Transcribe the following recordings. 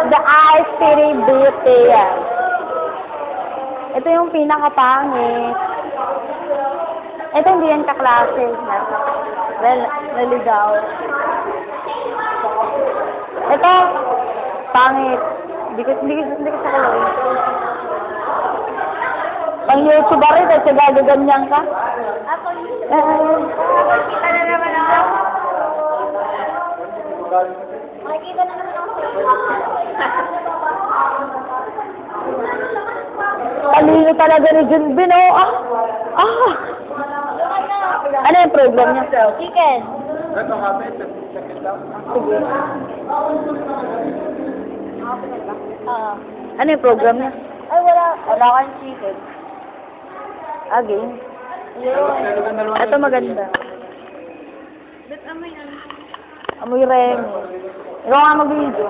The Ice City Beauty. Ito yung pinakapangit. Ito hindi yan kaklase. Well, naligaw. Ito, pangit. Hindi ko sa kuloy. Pang YouTube rin, kasi gagaganyan ka. Ako yun. Makikita na naman ako. Makikita na naman ako. Talino talaga ni Junbin, oh. Ano yung program niya? Chicken. Sige. Ano yung program niya? Ay, wala. Wala kang chicken. Again. Yeah. Ito maganda. Ba't amoy ano? Amoy Remy. Ikaw nga mag-video.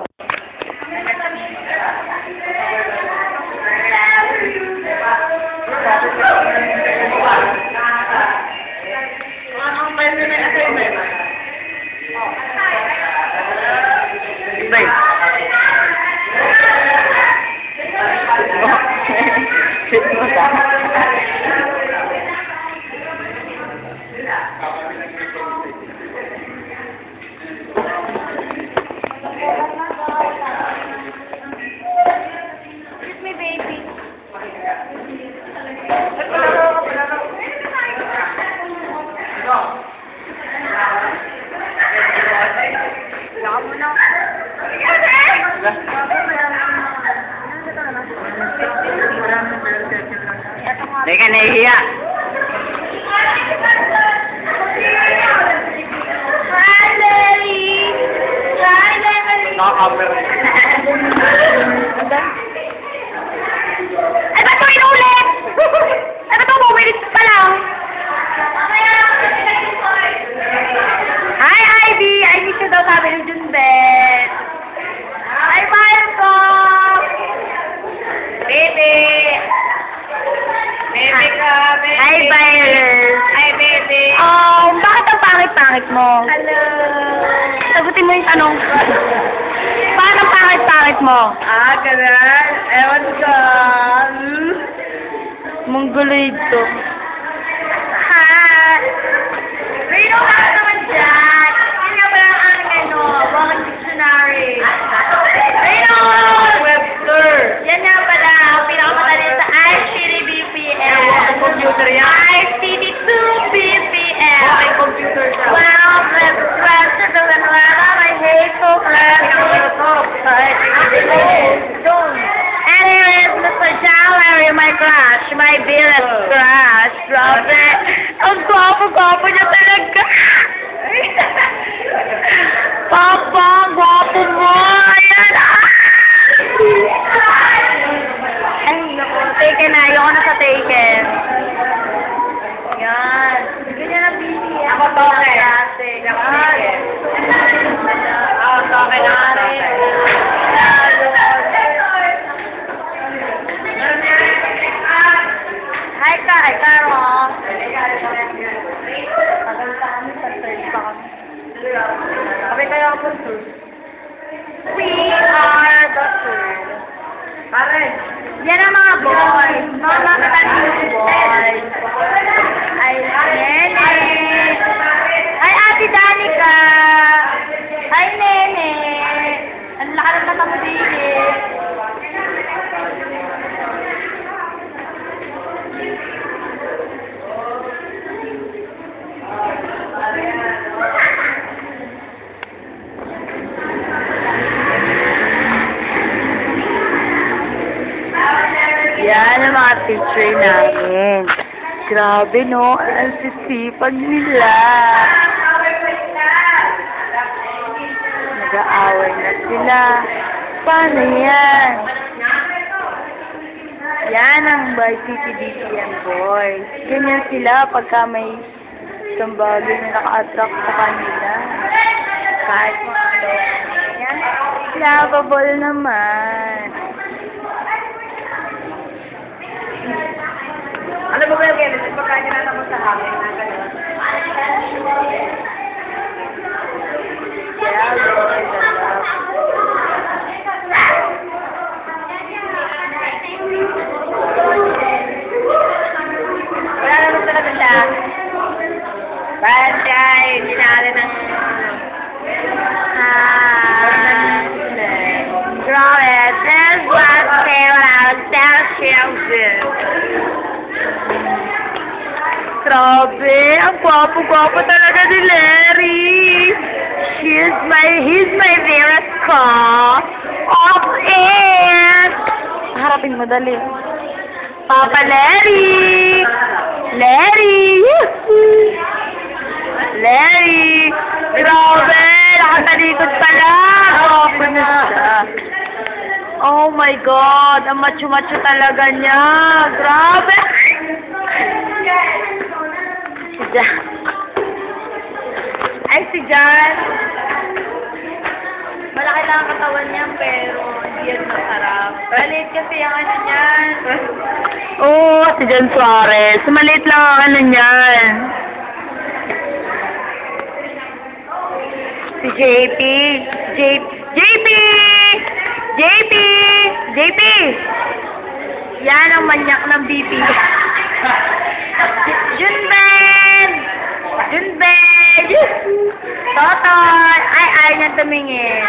Kiss me, baby. Hindi ka nahihiya. Hi, Daddy. Hi, Daddy. Naka-cover. Ay, ba't ito inulit? Ay, ba't ito bumilis pa lang? Hi, Ivy. I miss you daw sabi ni Junbet. Hi, Marco. Baby. Baby ka, baby. Hi, Violet. Hi, baby. Oh, bakit ang pangit-pangit mo? Hello. Sagutin mo yung tanong. Bakit ang pangit-pangit mo? Ganun. Ewan ko. Mongoloid to. Hi. Rino ka naman dyan. Yun nga pala ang aming Walking Dictionary. Rino! Webster. Yan nga pala ang pinakamadali sa ICT-BPM. Computer yan. ICT-2-BPM. Walking computer siya. Well, let's press the my hateful friend. Anyways, Mr. Jallery, my crush, my village crush. Grabe. Ang gwapo-gwapo niya talaga. Papa, ang gwapo mo. Ayan. Ay, naku. Taken na. Ayoko na sa taken. Yan. Ganyan na busy. Ako token. Yan. Ako token na. Hi, Karo. Tagal pa kami sa third pa kami. Kami kaya ako third. We are the third. Pare. Yan ang mga boys. Mga matalino boys. Ay, Nene. Ay, Ate Danica. Ay, Nene. Ang laki ng mata mo dito. Yan ang mga teacher namin. Grabe, no? Ang sisipag nila. Nag-aaway na sila. Paano yan? Yan ang ICT-BPM boys. Ganyan sila pagka may isang bagay na naka-attract sa kanila. Kahit mga yan. Lovable naman. Ano ba yung ganyan? Pagkain na naman sa hangin na gano'n. Yeah, Lord, I love. Kelvin. Grabe, ang gwapo-gwapo talaga ni Larry. He's my favorite car of it. Harapin mo, dali. Papa Larry! Larry! Larry! Grabe! Nakatalikod pala! Gwapo na siya. Oh my God! Ang macho-macho talaga niya! Grabe! Si Jan. Ay, si Jan. Malaki lang ang katawan niya, pero hindi yan masarap. Maliit kasi yung ano niyan. Oo, si Jan Suarez. Maliit lang ang ano niyan. Si JP. JP! JP! Yan ang manyak ng BP. Junben! Junben! Totoy! Ay, ayaw niya tumingin.